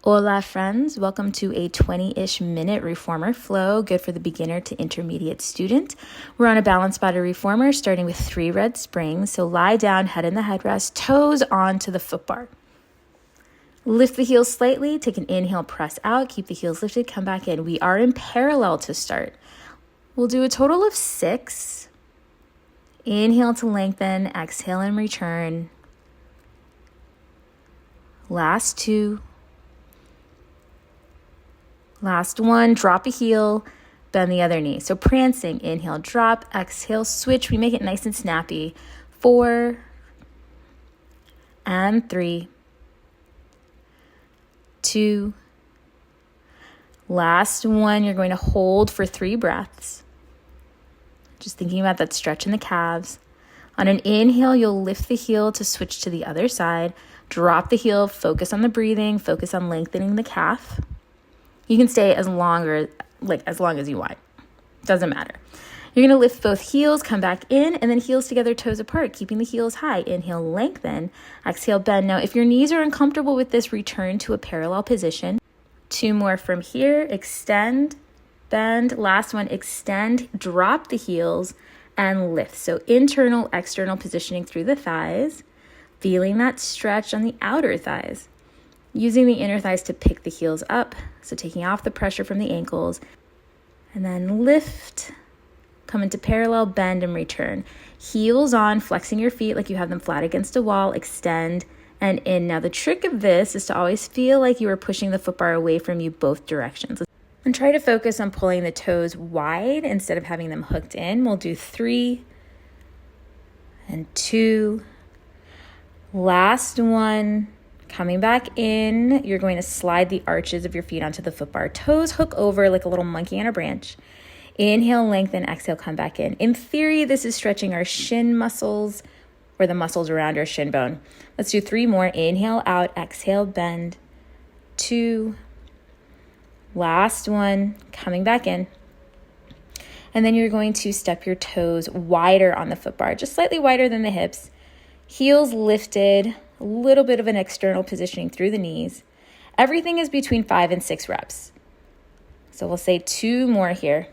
Hola friends, welcome to a 20-ish minute reformer flow, good for the beginner to intermediate student. We're on a balanced body reformer starting with 3 red springs. So lie down, head in the headrest, toes onto the footbar. Lift the heels slightly, take an inhale, press out, keep the heels lifted, come back in. We are in parallel to start. We'll do a total of 6. Inhale to lengthen, exhale and return. Last 2. Last 1, drop a heel, bend the other knee. So prancing, inhale, drop, exhale, switch. We make it nice and snappy. 4 and 3, 2. Last 1, you're going to hold for 3 breaths. Just thinking about that stretch in the calves. On an inhale, you'll lift the heel to switch to the other side. Drop the heel, focus on the breathing, focus on lengthening the calf. You can stay as long as you want. Doesn't matter. You're going to lift both heels, come back in, and then heels together, toes apart, keeping the heels high. Inhale, lengthen. Exhale, bend. Now, if your knees are uncomfortable with this, return to a parallel position. 2 more from here. Extend, bend. Last one, extend, drop the heels, and lift. So internal, external positioning through the thighs, feeling that stretch on the outer thighs. Using the inner thighs to pick the heels up, so taking off the pressure from the ankles, and then lift, come into parallel, bend, and return. Heels on, flexing your feet like you have them flat against a wall, extend, and in. Now the trick of this is to always feel like you are pushing the footbar away from you both directions. And try to focus on pulling the toes wide instead of having them hooked in. We'll do 3 and 2. Last 1. Coming back in, you're going to slide the arches of your feet onto the footbar. Toes hook over like a little monkey on a branch. Inhale, lengthen, exhale, come back in. In theory, this is stretching our shin muscles or the muscles around our shin bone. Let's do 3 more. Inhale, out, exhale, bend. 2. Last 1, coming back in. And then you're going to step your toes wider on the footbar, just slightly wider than the hips. Heels lifted. A little bit of an external positioning through the knees. Everything is between 5 and 6 reps. So we'll say 2 more here.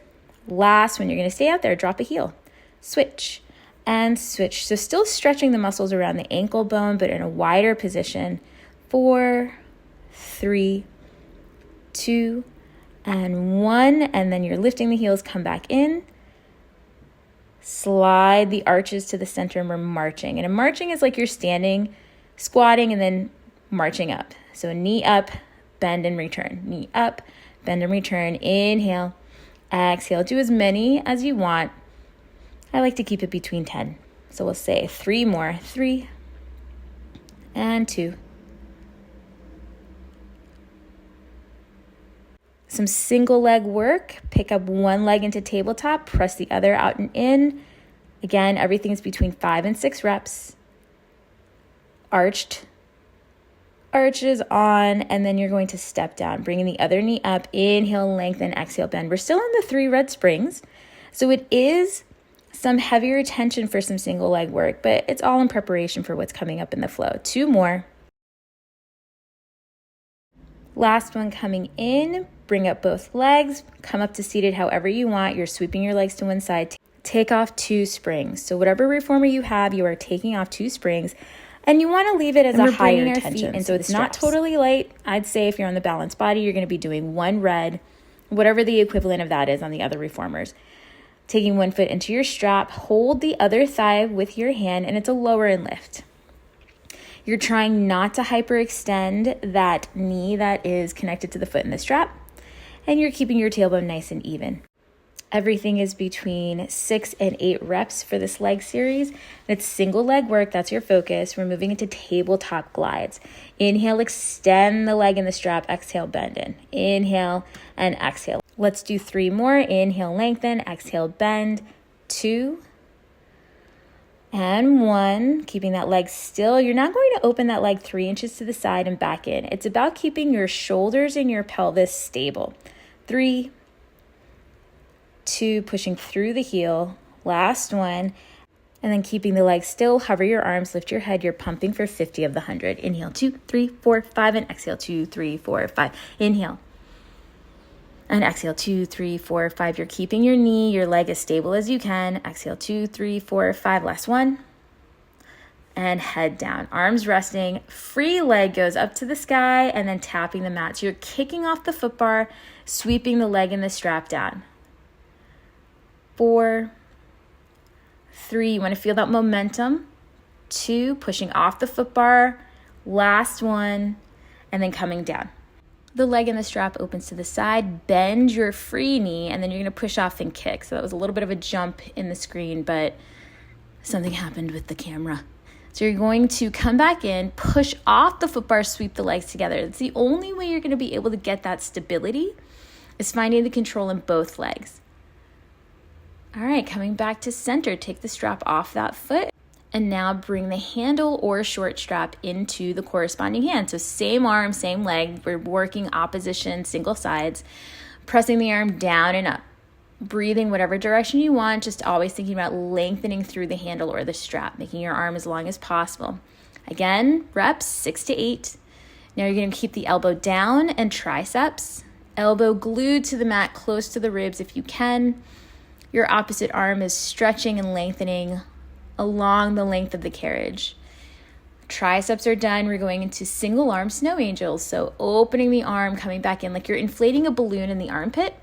Last one, you're going to stay out there, drop a heel, switch and switch. So still stretching the muscles around the ankle bone, but in a wider position. 4, 3, 2, and 1. And then you're lifting the heels, come back in. Slide the arches to the center and we're marching. And marching is like you're standing, squatting, and then marching up. So knee up, bend and return. Knee up, bend and return. Inhale, exhale. Do as many as you want. I like to keep it between 10. So we'll say 3 more. 3 and 2. Some single leg work. Pick up one leg into tabletop, press the other out and in. Again, everything's between 5 and 6 reps. Arched, arches on, and then you're going to step down, bringing the other knee up, inhale, lengthen, exhale, bend. We're still in the 3 red springs, so it is some heavier tension for some single leg work, but it's all in preparation for what's coming up in the flow. 2 more. Last one coming in, bring up both legs, come up to seated however you want. You're sweeping your legs to one side. Take off 2 springs. So whatever reformer you have, you are taking off 2 springs. And you want to leave it as a higher tension. And so it's not totally light. I'd say if you're on the balanced body, you're going to be doing 1 red, whatever the equivalent of that is on the other reformers. Taking 1 foot into your strap, hold the other thigh with your hand, and it's a lower and lift. You're trying not to hyperextend that knee that is connected to the foot in the strap, and you're keeping your tailbone nice and even. Everything is between 6 and 8 reps for this leg series. It's single leg work. That's your focus. We're moving into tabletop glides. Inhale, extend the leg in the strap. Exhale, bend in. Inhale and exhale. Let's do 3 more. Inhale, lengthen. Exhale, bend. 2 and 1. Keeping that leg still. You're not going to open that leg 3 inches to the side and back in. It's about keeping your shoulders and your pelvis stable. 3, 2, pushing through the heel. Last one. And then keeping the legs still, hover your arms, lift your head. You're pumping for 50 of the 100. Inhale, 2, 3, 4, 5, and exhale, 2, 3, 4, 5. Inhale. And exhale, 2, 3, 4, 5. You're keeping your knee, your leg as stable as you can. Exhale, 2, 3, 4, 5. Last one. And head down. Arms resting. Free leg goes up to the sky and then tapping the mat. So you're kicking off the foot bar, sweeping the leg and the strap down. 4, 3, you want to feel that momentum. 2, pushing off the foot bar. Last one, and then coming down. The leg and the strap opens to the side. Bend your free knee, and then you're going to push off and kick. So that was a little bit of a jump in the screen, but something happened with the camera. So you're going to come back in, push off the foot bar, sweep the legs together. It's the only way you're going to be able to get that stability is finding the control in both legs. All right, coming back to center, take the strap off that foot and now bring the handle or short strap into the corresponding hand. So same arm, same leg. We're working opposition, single sides, pressing the arm down and up, breathing whatever direction you want, just always thinking about lengthening through the handle or the strap, making your arm as long as possible. Again, reps 6 to 8. Now you're going to keep the elbow down and triceps, elbow glued to the mat, close to the ribs if you can. Your opposite arm is stretching and lengthening along the length of the carriage. Triceps are done. We're going into single arm snow angels. So opening the arm, coming back in like you're inflating a balloon in the armpit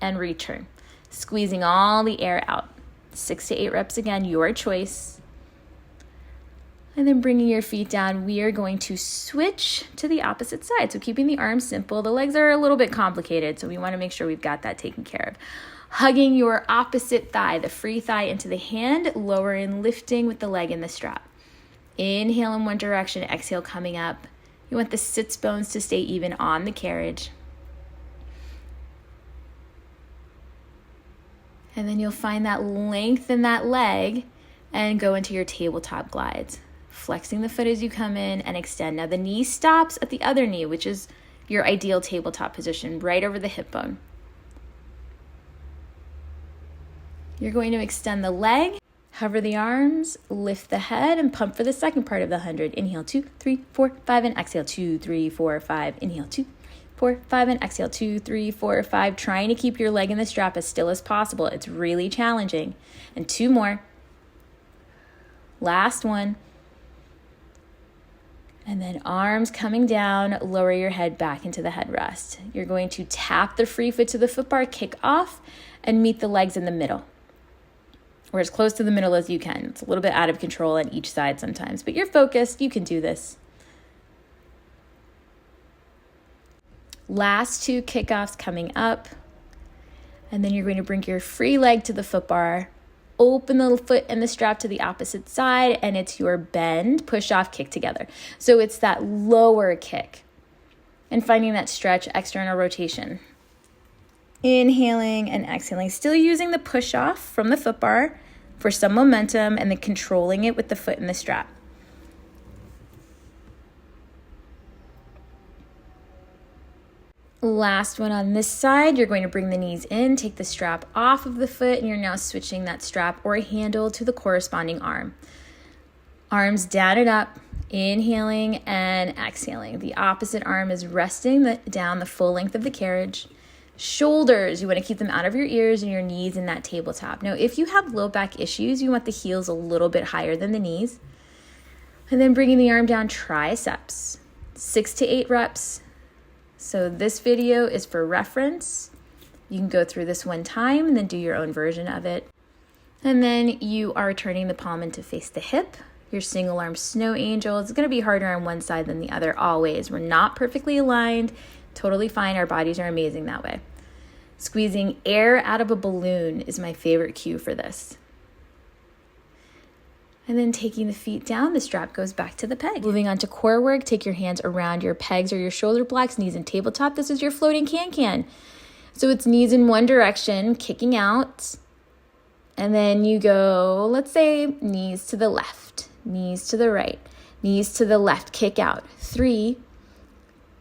and return. Squeezing all the air out. 6 to 8 reps again, your choice. And then bringing your feet down, we are going to switch to the opposite side. So keeping the arms simple. The legs are a little bit complicated, so we want to make sure we've got that taken care of. Hugging your opposite thigh, the free thigh into the hand, lower and lifting with the leg in the strap. Inhale in one direction, exhale coming up. You want the sits bones to stay even on the carriage. And then you'll find that length in that leg and go into your tabletop glides. Flexing the foot as you come in and extend. Now the knee stops at the other knee, which is your ideal tabletop position, right over the hip bone. You're going to extend the leg, hover the arms, lift the head, and pump for the second part of the 100. Inhale, 2, 3, 4, 5, and exhale, 2, 3, 4, 5. Inhale, 2, 4, 5, and exhale, 2, 3, 4, 5. Trying to keep your leg in the strap as still as possible. It's really challenging. And 2 more. Last one. And then arms coming down, lower your head back into the headrest. You're going to tap the free foot to the foot bar, kick off, and meet the legs in the middle. Or as close to the middle as you can. It's a little bit out of control on each side sometimes, but you're focused. You can do this. Last 2 kickoffs coming up. And then you're going to bring your free leg to the foot bar. Open the foot and the strap to the opposite side, and it's your bend, push off, kick together. So it's that lower kick. And finding that stretch, external rotation. Inhaling and exhaling, still using the push off from the foot bar for some momentum and then controlling it with the foot and the strap. Last one on this side, you're going to bring the knees in, take the strap off of the foot, and you're now switching that strap or handle to the corresponding arm. Arms down and up, inhaling and exhaling. The opposite arm is resting down the full length of the carriage. Shoulders, you want to keep them out of your ears and your knees in that tabletop. Now, if you have low back issues, you want the heels a little bit higher than the knees. And then bringing the arm down, triceps. 6 to 8 reps. So this video is for reference. You can go through this one time and then do your own version of it. And then you are turning the palm in to face the hip. Your single arm snow angel. It's going to be harder on one side than the other always. We're not perfectly aligned. Totally fine. Our bodies are amazing that way. Squeezing air out of a balloon is my favorite cue for this. And then taking the feet down, the strap goes back to the peg. Moving on to core work, take your hands around your pegs or your shoulder blocks, knees in tabletop. This is your floating can-can. So it's knees in one direction, kicking out. And then you go, let's say, knees to the left, knees to the right, knees to the left, kick out. 3,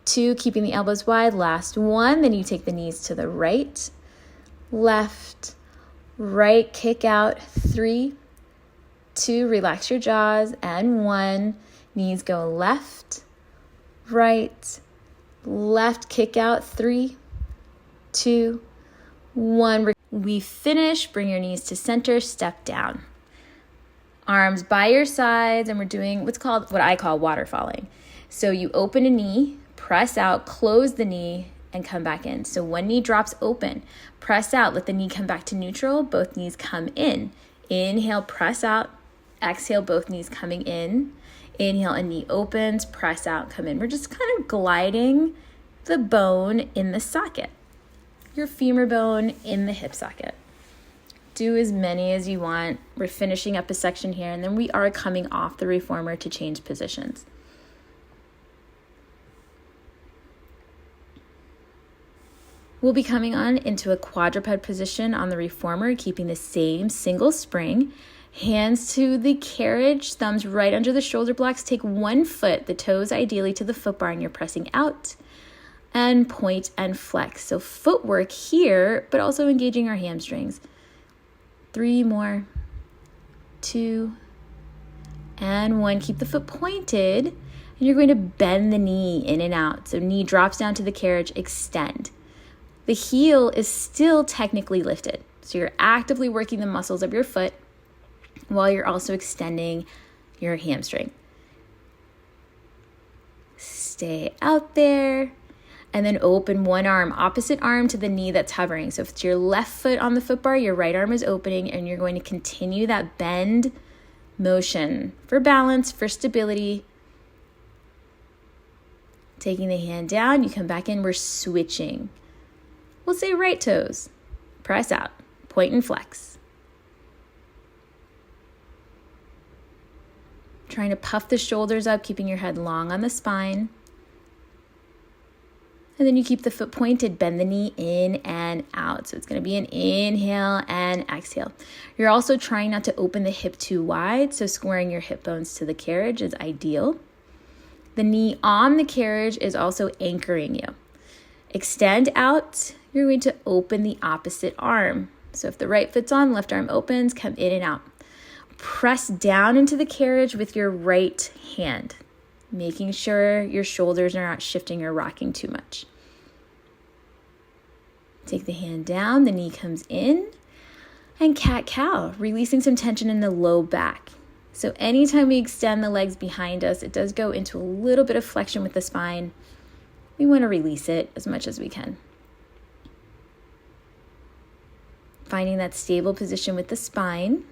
2, keeping the elbows wide. Last one, then you take the knees to the right, left, right, kick out. 3, 2, relax your jaws, and 1, knees go left, right, left, kick out, 3, 2, 1. We finish, bring your knees to center, step down. Arms by your sides, and we're doing what I call waterfalling. So you open a knee, press out, close the knee, and come back in. So one knee drops open, press out, let the knee come back to neutral, both knees come in. Inhale, press out, exhale, both knees coming in. Inhale, a knee opens, press out, come in. We're just kind of gliding the bone in the socket, your femur bone in the hip socket. Do as many as you want. We're finishing up a section here, and then we are coming off the reformer to change positions. We'll be coming on into a quadruped position on the reformer, keeping the same single spring. Hands to the carriage, thumbs right under the shoulder blocks. Take one foot, the toes ideally to the footbar, and you're pressing out. And point and flex. So footwork here, but also engaging our hamstrings. 3 more, 2, and 1. Keep the foot pointed, and you're going to bend the knee in and out. So knee drops down to the carriage, extend. The heel is still technically lifted. So you're actively working the muscles of your foot while you're also extending your hamstring. Stay out there. And then open one arm, opposite arm to the knee that's hovering. So if it's your left foot on the footbar, your right arm is opening, and you're going to continue that bend motion for balance, for stability. Taking the hand down, you come back in, we're switching. We'll say right toes, press out, point and flex. Trying to puff the shoulders up, keeping your head long on the spine. And then you keep the foot pointed, bend the knee in and out. So it's going to be an inhale and exhale. You're also trying not to open the hip too wide, so squaring your hip bones to the carriage is ideal. The knee on the carriage is also anchoring you. Extend out, you're going to open the opposite arm. So if the right foot's on, left arm opens, come in and out. Press down into the carriage with your right hand, making sure your shoulders are not shifting or rocking too much. Take the hand down, the knee comes in, and cat-cow, releasing some tension in the low back. So anytime we extend the legs behind us, it does go into a little bit of flexion with the spine. We want to release it as much as we can. Finding that stable position with the spine.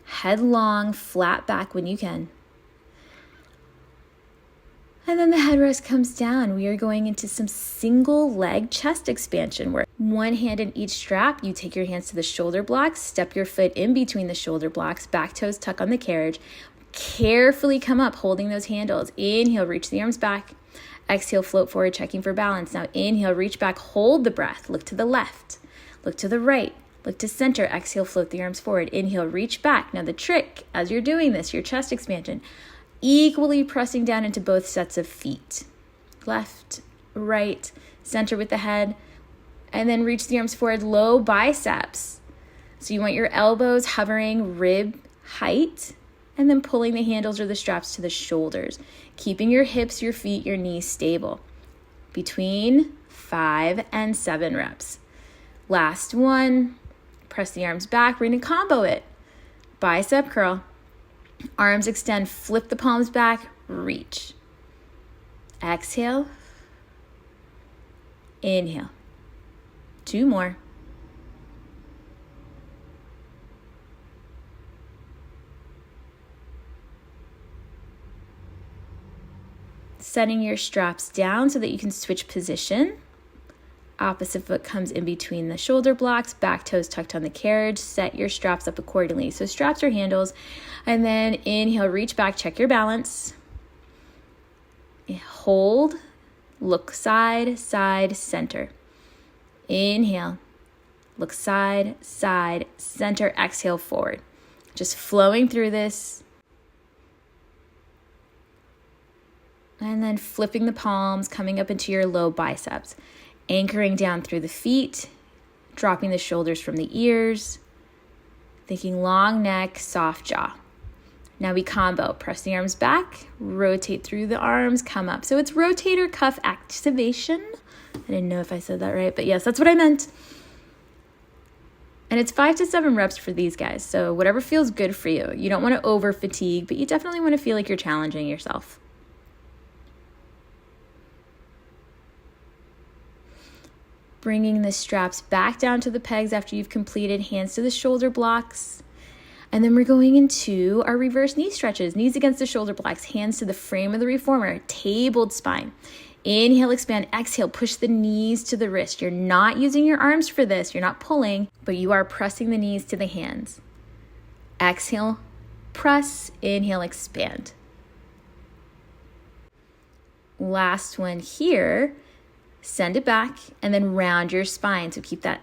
Head long, flat back when you can. And then the headrest comes down. We are going into some single leg chest expansion work. One hand in each strap. You take your hands to the shoulder blocks, step your foot in between the shoulder blocks, back toes tuck on the carriage. Carefully come up, holding those handles. Inhale, reach the arms back. Exhale, float forward, checking for balance. Now inhale, reach back, hold the breath. Look to the left, look to the right, look to center. Exhale, float the arms forward. Inhale, reach back. Now the trick, as you're doing this, your chest expansion, equally pressing down into both sets of feet. Left, right, center with the head, and then reach the arms forward, low biceps. So you want your elbows hovering rib height, and then pulling the handles or the straps to the shoulders, keeping your hips, your feet, your knees stable. Between 5 and 7 reps. Last one, press the arms back. We're going to combo it. Bicep curl. Arms extend, flip the palms back, reach. Exhale. Inhale. 2 more. Setting your straps down so that you can switch position. Opposite foot comes in between the shoulder blocks, back toes tucked on the carriage. Set your straps up accordingly. So straps or handles. And then inhale, reach back, check your balance. Hold, look side, side, center. Inhale, look side, side, center. Exhale, forward. Just flowing through this. And then flipping the palms, coming up into your low biceps. Anchoring down through the feet, dropping the shoulders from the ears. Thinking long neck, soft jaw. Now we combo, press the arms back, rotate through the arms, come up. So it's rotator cuff activation. I didn't know if I said that right, but yes, that's what I meant. And it's 5 to 7 reps for these guys. So whatever feels good for you. You don't want to over fatigue, but you definitely want to feel like you're challenging yourself. Bringing the straps back down to the pegs after you've completed, hands to the shoulder blocks. And then we're going into our reverse knee stretches. Knees against the shoulder blocks, hands to the frame of the reformer, tabled spine. Inhale, expand. Exhale, push the knees to the wrist. You're not using your arms for this. You're not pulling, but you are pressing the knees to the hands. Exhale, press. Inhale, expand. Last one here. Send it back and then round your spine. So keep that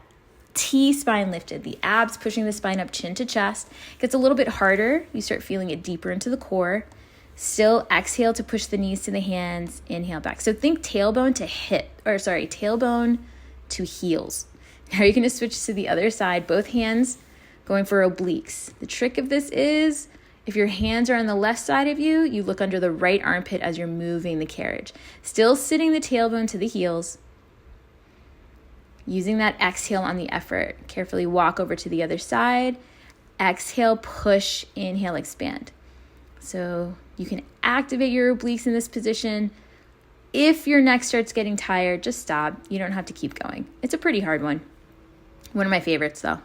T-spine lifted, the abs pushing the spine up, chin to chest. Gets a little bit harder. You start feeling it deeper into the core. Still exhale to push the knees to the hands. Inhale back. So think tailbone to heels. Now you're going to switch to the other side, both hands going for obliques. The trick of this is if your hands are on the left side of you, you look under the right armpit as you're moving the carriage. Still sitting the tailbone to the heels. Using that exhale on the effort. Carefully walk over to the other side. Exhale, push, inhale, expand. So you can activate your obliques in this position. If your neck starts getting tired, just stop. You don't have to keep going. It's a pretty hard one. One of my favorites though.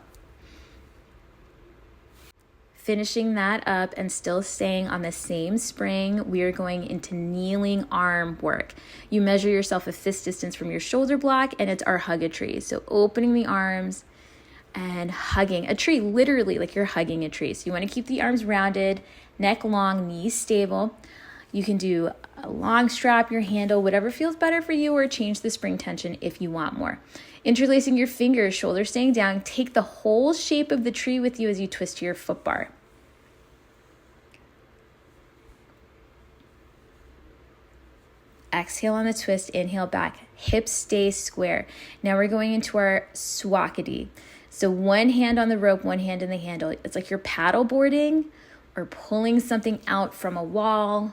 Finishing that up and still staying on the same spring, we are going into kneeling arm work. You measure yourself a fist distance from your shoulder block, and it's our hug a tree. So opening the arms and hugging a tree, literally like you're hugging a tree. So you want to keep the arms rounded, neck long, knees stable. You can do a long strap, your handle, whatever feels better for you, or change the spring tension if you want more. Interlacing your fingers, shoulders staying down. Take the whole shape of the tree with you as you twist to your foot bar. Exhale on the twist, inhale back. Hips stay square. Now we're going into our swakati. So one hand on the rope, one hand in the handle. It's like you're paddle boarding or pulling something out from a wall,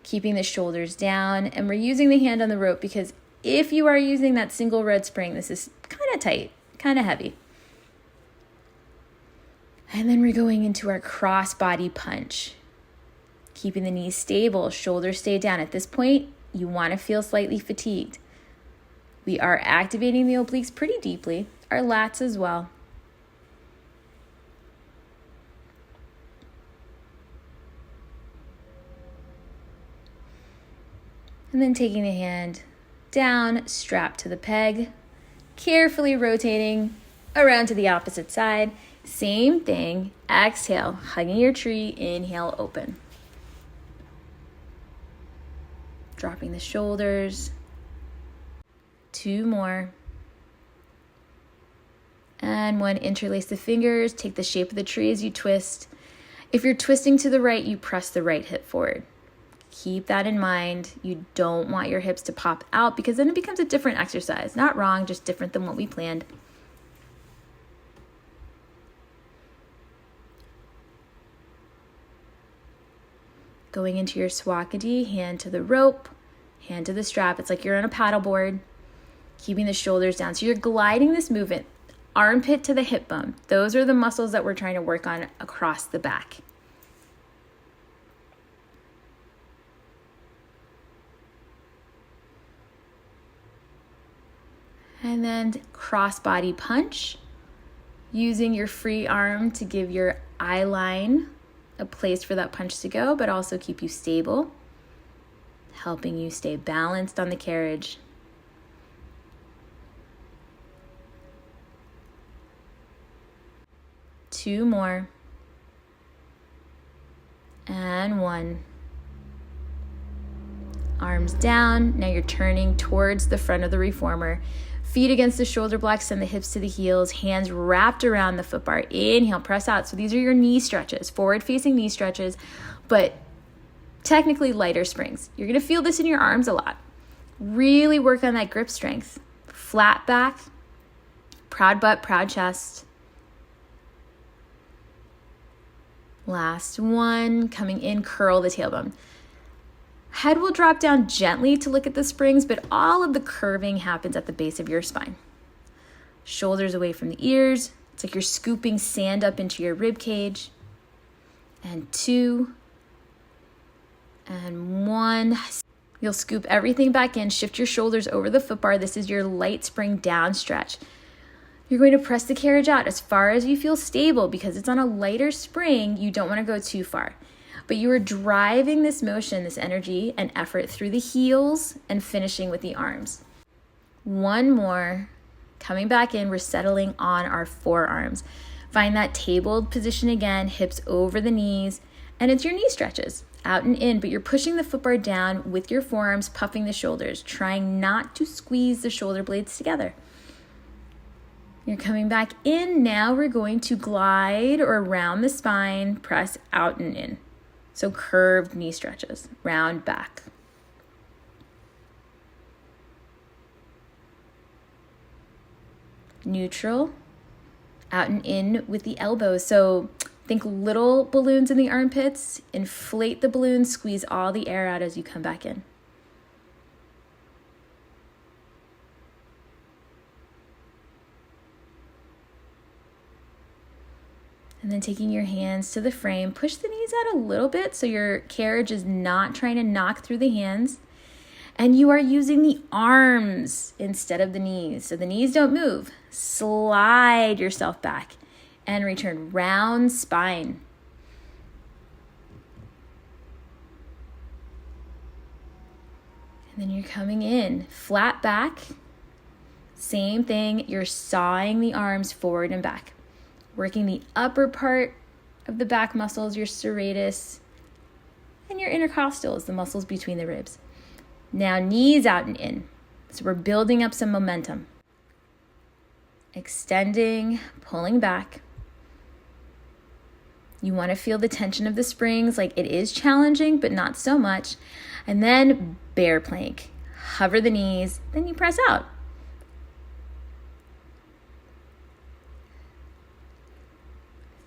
keeping the shoulders down. And we're using the hand on the rope because if you are using that single red spring, this is kind of tight, kind of heavy. And then we're going into our cross body punch. Keeping the knees stable, shoulders stay down. At this point, you want to feel slightly fatigued. We are activating the obliques pretty deeply, our lats as well. And then taking the hand down, strap to the peg, carefully rotating around to the opposite side. Same thing, exhale, hugging your tree, inhale, open. Dropping the shoulders. 2 more. And 1, interlace the fingers, take the shape of the tree as you twist. If you're twisting to the right, you press the right hip forward. Keep that in mind. You don't want your hips to pop out because then it becomes a different exercise. Not wrong, just different than what we planned. Going into your swakati, hand to the rope, hand to the strap. It's like you're on a paddleboard, keeping the shoulders down. So you're gliding this movement, armpit to the hip bone. Those are the muscles that we're trying to work on across the back. And then cross body punch, using your free arm to give your eye line a place for that punch to go, but also keep you stable, helping you stay balanced on the carriage. Two more. And 1. Arms down. Now you're turning towards the front of the reformer. Feet against the shoulder blocks, send the hips to the heels, hands wrapped around the foot bar. Inhale, press out. So these are your knee stretches, forward-facing knee stretches, but technically lighter springs. You're going to feel this in your arms a lot. Really work on that grip strength. Flat back, proud butt, proud chest. Last one, coming in, curl the tailbone. Head will drop down gently to look at the springs, but all of the curving happens at the base of your spine. Shoulders away from the ears. It's like you're scooping sand up into your rib cage. And 2, and 1. You'll scoop everything back in, shift your shoulders over the footbar. This is your light spring down stretch. You're going to press the carriage out as far as you feel stable. Because it's on a lighter spring, you don't want to go too far. But you are driving this motion, this energy and effort through the heels and finishing with the arms. One more. Coming back in, we're settling on our forearms. Find that tabled position again, hips over the knees, and it's your knee stretches, out and in, but you're pushing the footbar down with your forearms, puffing the shoulders, trying not to squeeze the shoulder blades together. You're coming back in. Now we're going to glide or around the spine, press out and in. So curved knee stretches, round back. Neutral, out and in with the elbows. So think little balloons in the armpits, inflate the balloons, squeeze all the air out as you come back in. And then taking your hands to the frame, push the knees out a little bit so your carriage is not trying to knock through the hands. And you are using the arms instead of the knees. So the knees don't move. Slide yourself back and return round spine. And then you're coming in, flat back. Same thing, you're sawing the arms forward and back. Working the upper part of the back muscles, your serratus, and your intercostals, the muscles between the ribs. Now knees out and in. So we're building up some momentum. Extending, pulling back. You want to feel the tension of the springs, like it is challenging, but not so much. And then bear plank. Hover the knees, then you press out.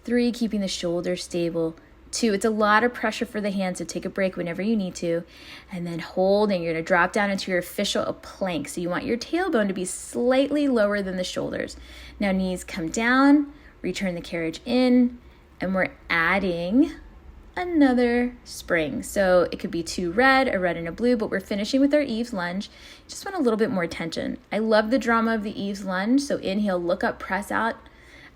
Three, keeping the shoulders stable. 2, it's a lot of pressure for the hands, so take a break whenever you need to. And then holding, you're going to drop down into your official plank. So you want your tailbone to be slightly lower than the shoulders. Now knees come down, return the carriage in, and we're adding another spring. So it could be 2 red, a red and a blue, but we're finishing with our Eve's lunge. Just want a little bit more tension. I love the drama of the Eve's lunge. So inhale, look up, press out.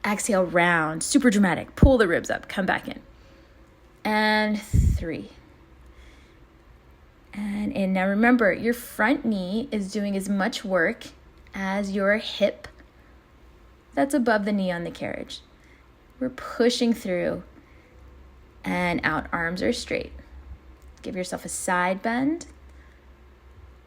Exhale, round, super dramatic. Pull the ribs up, come back in. And 3. And in. Now remember, your front knee is doing as much work as your hip that's above the knee on the carriage. We're pushing through and out. Arms are straight. Give yourself a side bend.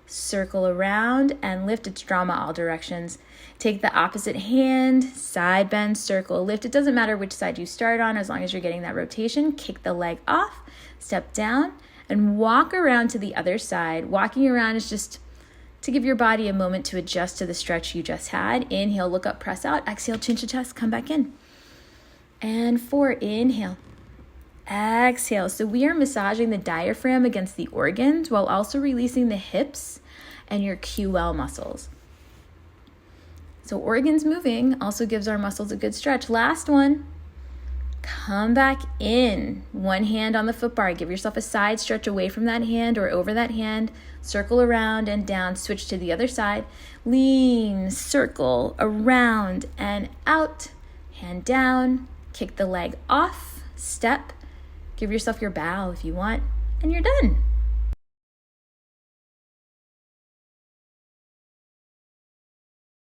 Circle around and lift. It's drama all directions. Take the opposite hand, side bend, circle, lift. It doesn't matter which side you start on as long as you're getting that rotation. Kick the leg off, step down, and walk around to the other side. Walking around is just to give your body a moment to adjust to the stretch you just had. Inhale, look up, press out. Exhale, chin to chest, come back in. And 4, inhale. Exhale. So we are massaging the diaphragm against the organs while also releasing the hips and your QL muscles. So organs moving also gives our muscles a good stretch. Last one. Come back in. One hand on the foot bar. Give yourself a side stretch away from that hand or over that hand. Circle around and down. Switch to the other side. Lean, circle, around and out. Hand down. Kick the leg off. Step. Give yourself your bow if you want. And you're done.